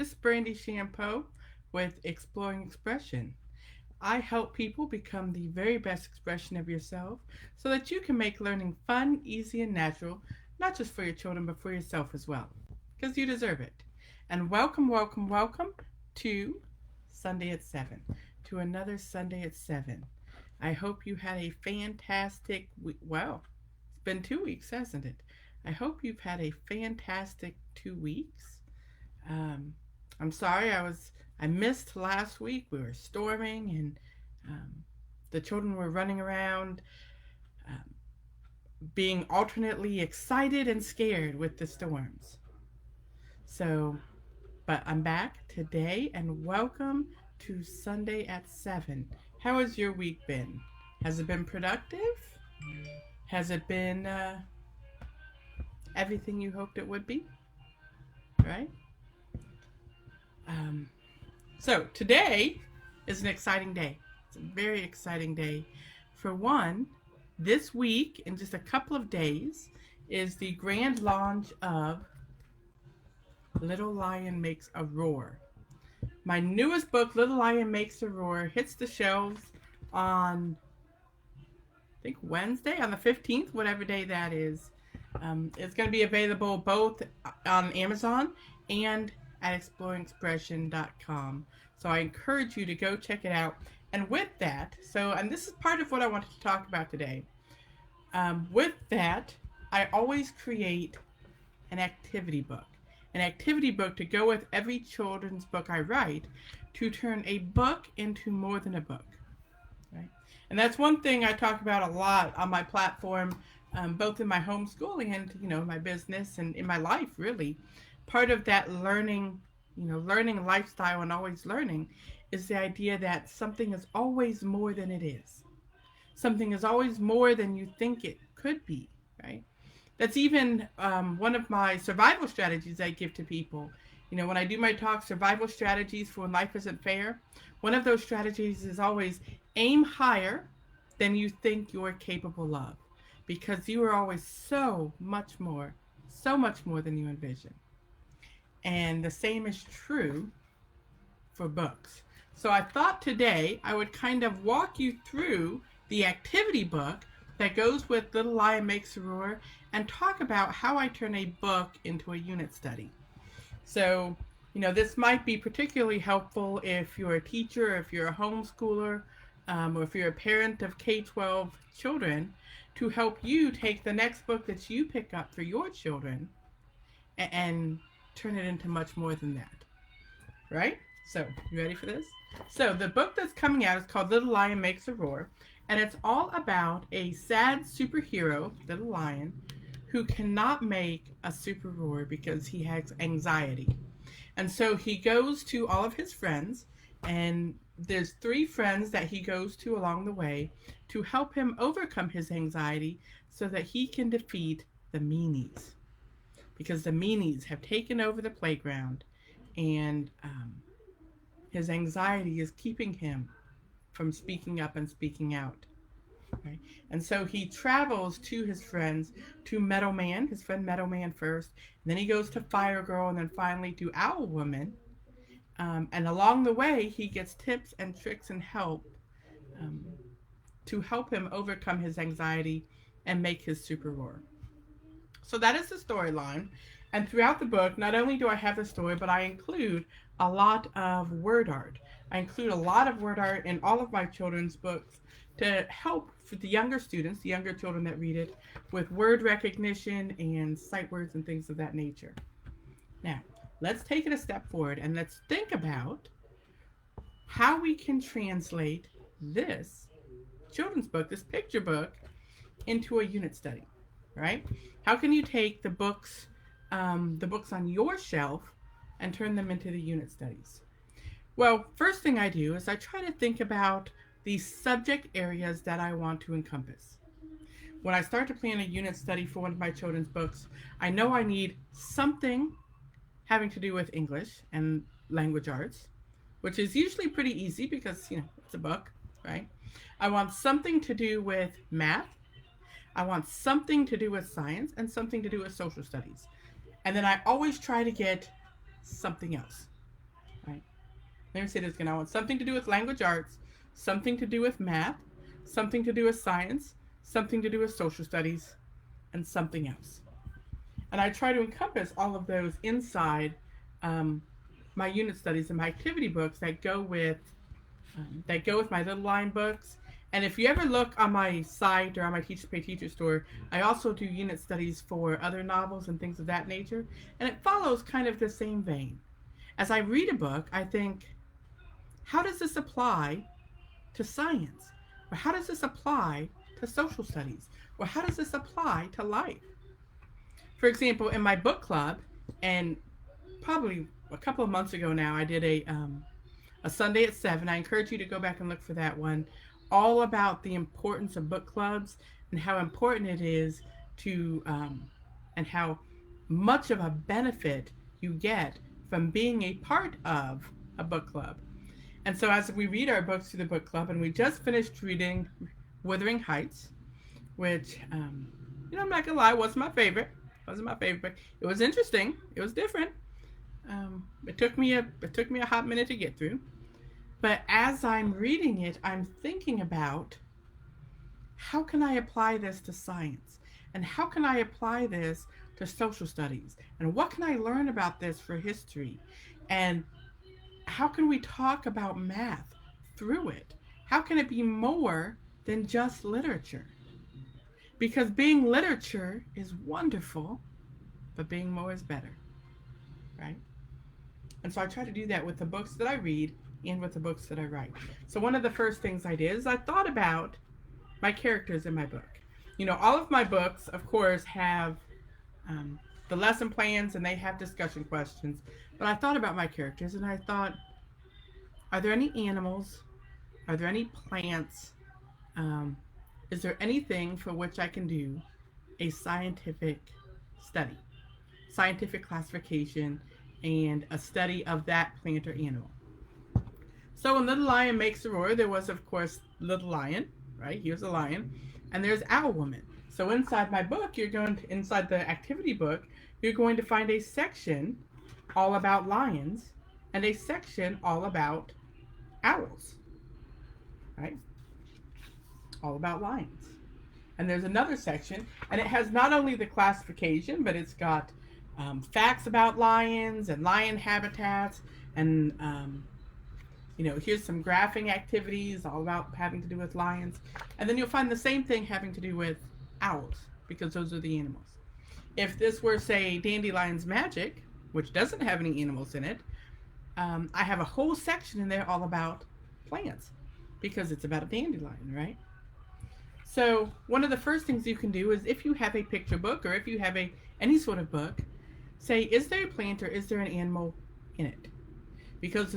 This is Brandy Shampoo with Exploring Expression. I help people become the very best expression of yourself so that you can make learning fun, easy, and natural, not just for your children, but for yourself as well, because you deserve it. And welcome, welcome, welcome to Sunday at 7, to another Sunday at 7. I hope you had a fantastic week. Well, it's been 2 weeks, hasn't it? I hope you've had a fantastic 2 weeks. Um, I'm sorry I missed last week. We were storming and um, the children were running around, um, being alternately excited and scared with the storms. So, but I'm back today and welcome to Sunday at 7. How has your week been? Has it been productive? Has it been everything you hoped it would be? Right? Um, So today is an exciting day. It's a very exciting day. For one, this week, in just a couple of days, is the grand launch of Little Lion Makes a Roar. My newest book, Little Lion Makes a Roar, hits the shelves on, I think, Wednesday, on the 15th, whatever day that is. It's going to be available both on Amazon and at exploringexpression.com. So I encourage you to go check it out. And with that, and this is part of what I wanted to talk about today. With that, I always create an activity book. An activity book to go with every children's book I write to turn a book into more than a book. Right? And that's one thing I talk about a lot on my platform, both in my homeschooling and my business and in my life, really. Part of that learning lifestyle and always learning is the idea that something is always more than it is. Something is always more than you think it could be, right? That's even one of my survival strategies I give to people. When I do my talk, survival strategies for when life isn't fair, one of those strategies is always aim higher than you think you're capable of, because you are always so much more than you envision. And the same is true for books. So I thought today I would kind of walk you through the activity book that goes with Little Lion Makes a Roar and talk about how I turn a book into a unit study. So, this might be particularly helpful if you're a teacher, if you're a homeschooler, or if you're a parent of K-12 children, to help you take the next book that you pick up for your children and turn it into much more than that. Right? So, you ready for this? So, the book that's coming out is called Little Lion Makes a Roar, and it's all about a sad superhero, Little Lion, who cannot make a super roar because he has anxiety. And so he goes to all of his friends, and there's 3 friends that he goes to along the way to help him overcome his anxiety so that he can defeat the meanies. Because the meanies have taken over the playground, and his anxiety is keeping him from speaking up and speaking out. Right? And so he travels to his friends, to Meadow Man, his friend Meadow Man first, and then he goes to Fire Girl, and then finally to Owl Woman. And along the way, he gets tips and tricks and help to help him overcome his anxiety and make his super roar. So that is the storyline. And throughout the book, not only do I have the story, but I include a lot of word art. I include a lot of word art in all of my children's books to help for the younger students, the younger children that read it, with word recognition and sight words and things of that nature. Now, let's take it a step forward and let's think about how we can translate this children's book, this picture book, into a unit study, right? How can you take the books on your shelf and turn them into the unit studies? Well, first thing I do is I try to think about the subject areas that I want to encompass. When I start to plan a unit study for one of my children's books, I know I need something having to do with English and language arts, which is usually pretty easy because, it's a book, right? I want something to do with math. I want something to do with science and something to do with social studies. And then I always try to get something else. Let me say this again. I want something to do with language arts, something to do with math, something to do with science, something to do with social studies, and something else. And I try to encompass all of those inside um, my unit studies and my activity books that go with my Little Lion books. And if you ever look on my site or on my Teach to Pay Teacher store, I also do unit studies for other novels and things of that nature. And it follows kind of the same vein. As I read a book, I think, how does this apply to science? Or how does this apply to social studies? Or how does this apply to life? For example, in my book club, and probably a couple of months ago now, I did a Sunday at 7. I encourage you to go back and look for that one, all about the importance of book clubs and how important it is to, and how much of a benefit you get from being a part of a book club. And so as we read our books through the book club, and we just finished reading Wuthering Heights, which, I'm not gonna lie, wasn't my favorite. Wasn't my favorite, but it was interesting. It was different. It took me a hot minute to get through. But as I'm reading it, I'm thinking about how can I apply this to science? And how can I apply this to social studies? And what can I learn about this for history? And how can we talk about math through it? How can it be more than just literature? Because being literature is wonderful, but being more is better, right? And so I try to do that with the books that I read and with the books that I write. So one of the first things I did is I thought about my characters in my book. All of my books, of course, have the lesson plans and they have discussion questions. But I thought about my characters and I thought, are there any animals? Are there any plants? Is there anything for which I can do a scientific study, scientific classification, and a study of that plant or animal? So in Little Lion Makes a Roar, there was, of course, Little Lion, right? He was a lion. And there's Owl Woman. So inside my book, inside the activity book, you're going to find a section all about lions and a section all about owls, right? All about lions. And there's another section, and it has not only the classification, but it's got facts about lions and lion habitats, and here's some graphing activities all about having to do with lions. And then you'll find the same thing having to do with owls, because those are the animals. If this were, say, Dandelion's Magic, which doesn't have any animals in it, I have a whole section in there all about plants, because it's about a dandelion, right? So one of the first things you can do is, if you have a picture book or if you have any sort of book, say, is there a plant or is there an animal in it? Because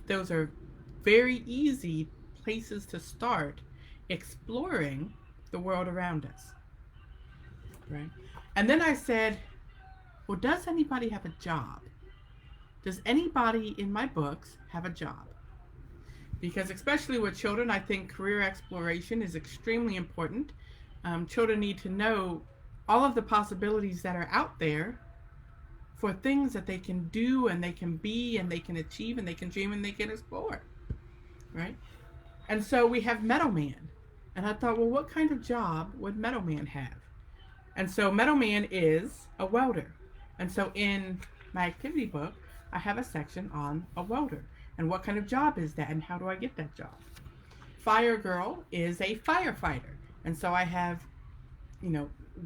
those are very easy places to start exploring the world around us, right? And then I said, well, does anybody have a job? Does anybody in my books have a job? Because especially with children, I think career exploration is extremely important. Children need to know all of the possibilities that are out there for things that they can do and they can be and they can achieve and they can dream and they can explore, right? And so we have Meadowman. And I thought, well, what kind of job would Meadowman have? And so Meadowman is a welder. And so in my activity book, I have a section on a welder. And what kind of job is that? And how do I get that job? Fire Girl is a firefighter. And so I have,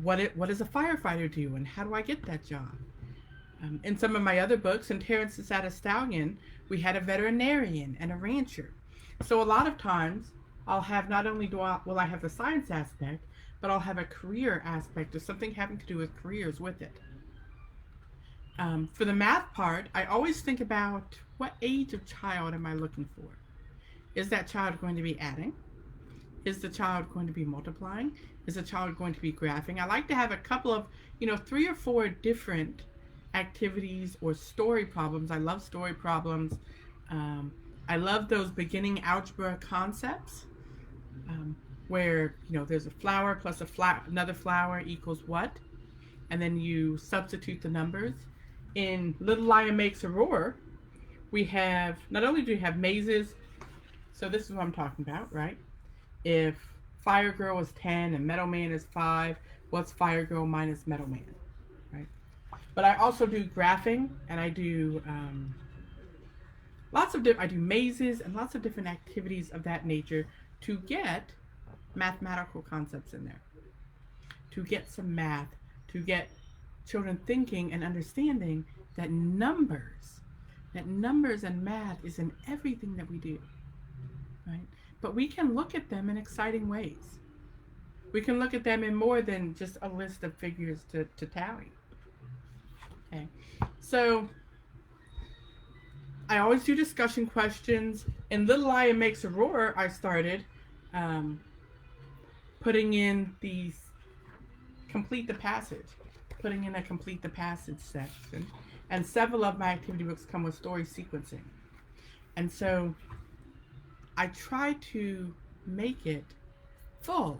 what does a firefighter do? And how do I get that job? In some of my other books, in Terrence the Saddle Stallion, we had a veterinarian and a rancher. So a lot of times, I'll have not only will I have the science aspect, but I'll have a career aspect or something having to do with careers with it. For the math part, I always think about, what age of child am I looking for? Is that child going to be adding? Is the child going to be multiplying? Is the child going to be graphing? I like to have a couple of, 3 or 4 different activities or story problems. I love story problems. I love those beginning algebra concepts where, there's a flower plus another flower equals what? And then you substitute the numbers. In Little Lion Makes a Roar, We have, not only do we have mazes, so this is what I'm talking about, right? If Fire Girl is 10 and Metal Man is 5, what's Fire Girl minus Metal Man, right? But I also do graphing, and I do I do mazes and lots of different activities of that nature to get mathematical concepts in there, to get some math, to get children thinking and understanding that numbers and math is in everything that we do, right? But we can look at them in exciting ways. We can look at them in more than just a list of figures to tally. Okay, so I always do discussion questions. In Little Lion Makes a Roar, I started putting in these complete the passage, putting in a complete the passage section. And several of my activity books come with story sequencing. And so I try to make it full,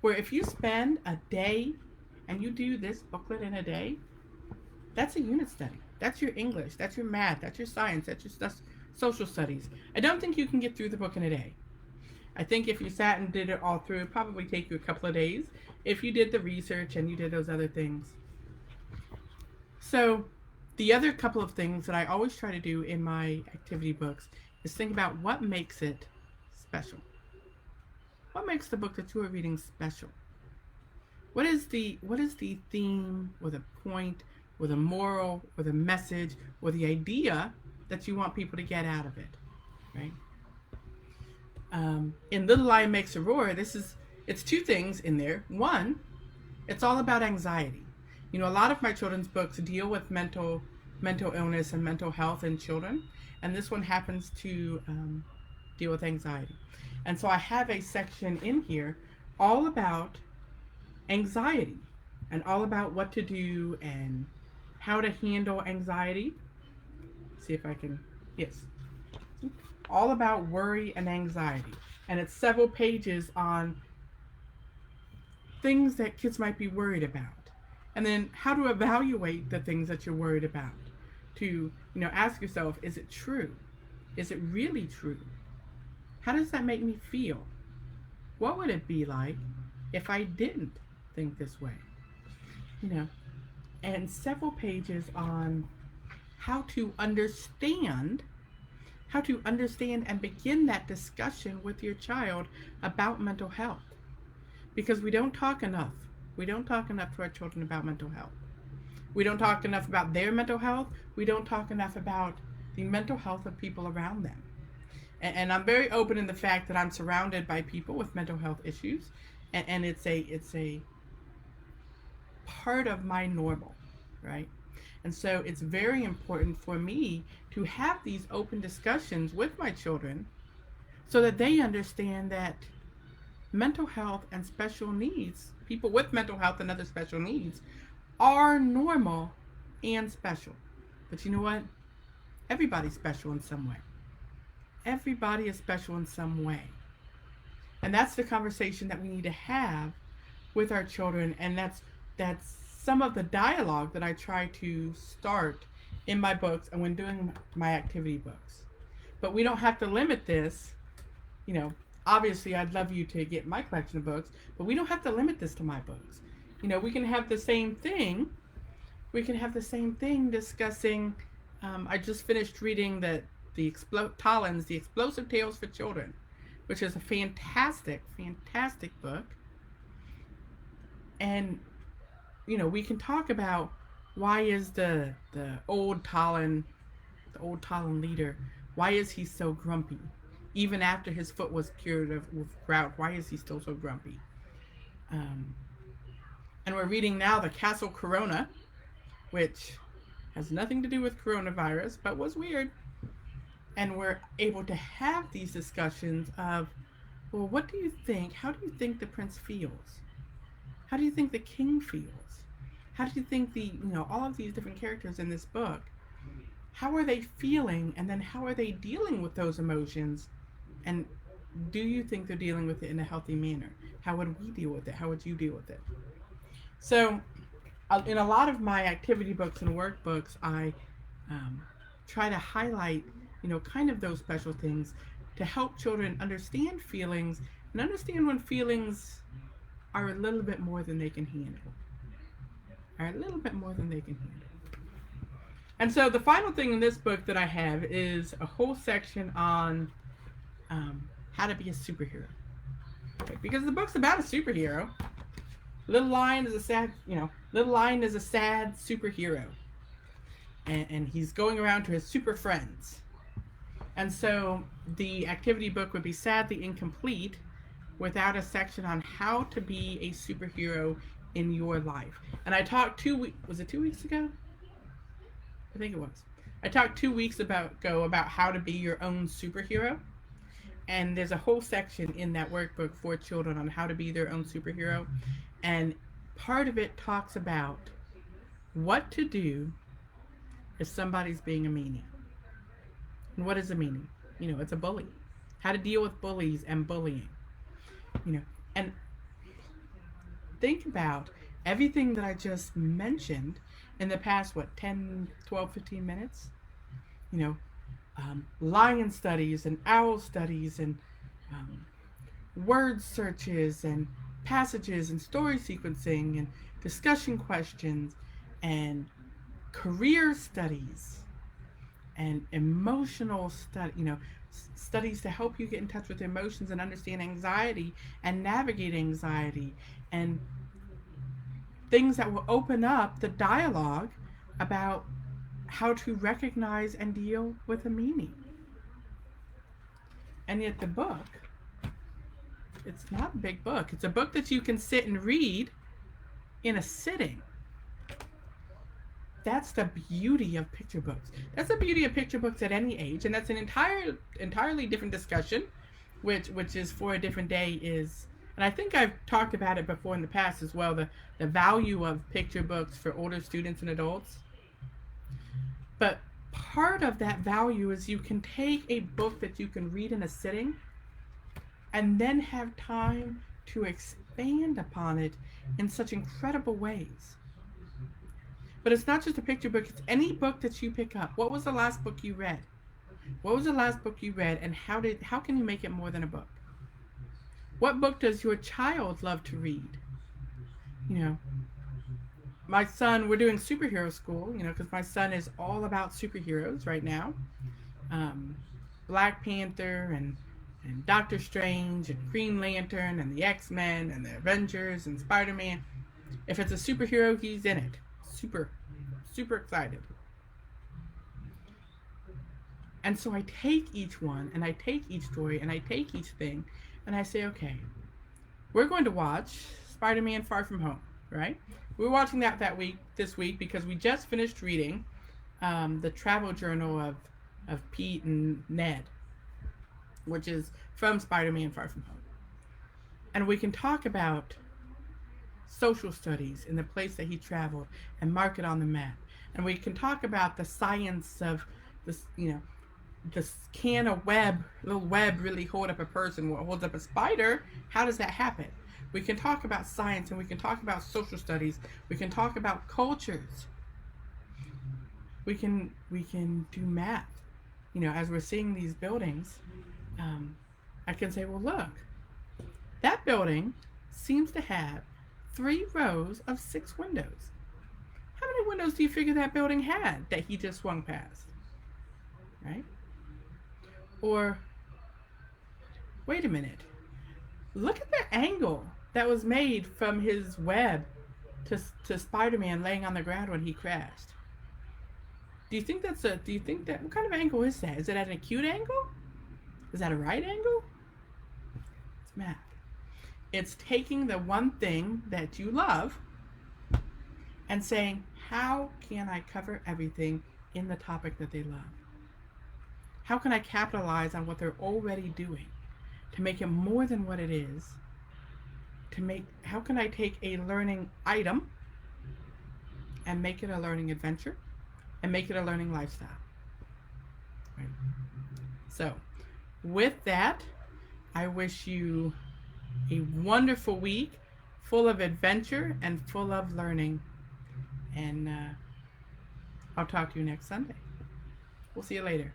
where if you spend a day and you do this booklet in a day, that's a unit study. That's your English, that's your math, that's your science, that's your social studies. I don't think you can get through the book in a day. I think if you sat and did it all through, it'd probably take you a couple of days if you did the research and you did those other things. So the other couple of things that I always try to do in my activity books is think about what makes it special. What makes the book that you are reading special? What is the theme or the point or the moral or the message or the idea that you want people to get out of it, right? In Little Lion Makes a Roar, it's two things in there. One, it's all about anxiety. You know, a lot of my children's books deal with mental illness and mental health in children, and this one happens to deal with anxiety. And so I have a section in here all about anxiety and all about what to do and how to handle anxiety. See if I can, yes. All about worry and anxiety. And it's several pages on things that kids might be worried about. And then how to evaluate the things that you're worried about. To, ask yourself, is it true? Is it really true? How does that make me feel? What would it be like if I didn't think this way? And several pages on how to understand and begin that discussion with your child about mental health. Because we don't talk enough. We don't talk enough to our children about mental health. We don't talk enough about their mental health. We don't talk enough about the mental health of people around them. And I'm very open in the fact that I'm surrounded by people with mental health issues. And it's a part of my normal, right? And so it's very important for me to have these open discussions with my children so that they understand that mental health and special needs, people with mental health and other special needs, are normal and special. But you know what? Everybody's special in some way. Everybody is special in some way. And that's the conversation that we need to have with our children, and that's some of the dialogue that I try to start in my books and when doing my activity books. But we don't have to limit this. Obviously I'd love you to get my collection of books, but we don't have to limit this to my books. We can have the same thing. We can have the same thing discussing, I just finished reading Tollin's The Explosive Tales for Children, which is a fantastic book. And we can talk about why is the old Tollin leader, why is he so grumpy? Even after his foot was cured with gout, why is he still so grumpy? And we're reading now The Castle Corona, which has nothing to do with coronavirus, but was weird. And we're able to have these discussions of, well, what do you think? How do you think the prince feels? How do you think the king feels? How do you think all of these different characters in this book, how are they feeling? And then how are they dealing with those emotions? And do you think they're dealing with it in a healthy manner? How would we deal with it? How would you deal with it? So in a lot of my activity books and workbooks, I try to highlight, kind of those special things to help children understand feelings and understand when feelings are a little bit more than they can handle. Are a little bit more than they can handle. And so the final thing in this book that I have is a whole section on how to be a superhero. Okay, because the book's about a superhero. Little Lion is a sad superhero. And he's going around to his super friends. And so the activity book would be sadly incomplete without a section on how to be a superhero in your life. And I talked 2 weeks, was it 2 weeks ago? I think it was. I talked 2 weeks ago about how to be your own superhero. And there's a whole section in that workbook for children on how to be their own superhero. And part of it talks about what to do if somebody's being a meanie. And what is a meanie? It's a bully. How to deal with bullies and bullying. And think about everything that I just mentioned in the past, 10, 12, 15 minutes? Lion studies and owl studies and word searches and passages and story sequencing and discussion questions and career studies and emotional studies to help you get in touch with emotions and understand anxiety and navigate anxiety, and things that will open up the dialogue about how to recognize and deal with a meaning. And yet the book, it's not a big book. It's a book that you can sit and read in a sitting. That's the beauty of picture books. That's the beauty of picture books at any age, and that's an entirely different discussion, which is for a different day. And I think I've talked about it before in the past as well, the value of picture books for older students and adults. But part of that value is you can take a book that you can read in a sitting and then have time to expand upon it in such incredible ways. But it's not just a picture book, it's any book that you pick up. What was the last book you read? What was the last book you read, and how can you make it more than a book? What book does your child love to read? My son, we're doing superhero school, because my son is all about superheroes right now. Black Panther and Doctor Strange and Green Lantern and the X-Men and the Avengers and Spider-Man. If it's a superhero, he's in it. Super excited. And so I take each one, and I take each story, and I take each thing, and I say, okay, we're going to watch Spider-Man Far From Home, right? We're watching that this week because we just finished reading the travel journal of Pete and Ned, which is from Spider-Man Far From Home. And we can talk about social studies in the place that he traveled and mark it on the map. And we can talk about the science of this, this can a little web really hold up a person? What holds up a spider? How does that happen? We can talk about science, and we can talk about social studies. We can talk about cultures. We can do math. As we're seeing these buildings, I can say, well, look, that building seems to have 3 rows of 6 windows. How many windows do you figure that building had that he just swung past? Right? Or, wait a minute. Look at the angle that was made from his web to Spider-Man laying on the ground when he crashed. What kind of angle is that? Is it at an acute angle? Is that a right angle? It's math. It's taking the one thing that you love and saying, how can I cover everything in the topic that they love? How can I capitalize on what they're already doing to make it more than what it is? How can I take a learning item and make it a learning adventure and make it a learning lifestyle? Right. So, with that, I wish you a wonderful week full of adventure and full of learning. And I'll talk to you next Sunday. We'll see you later.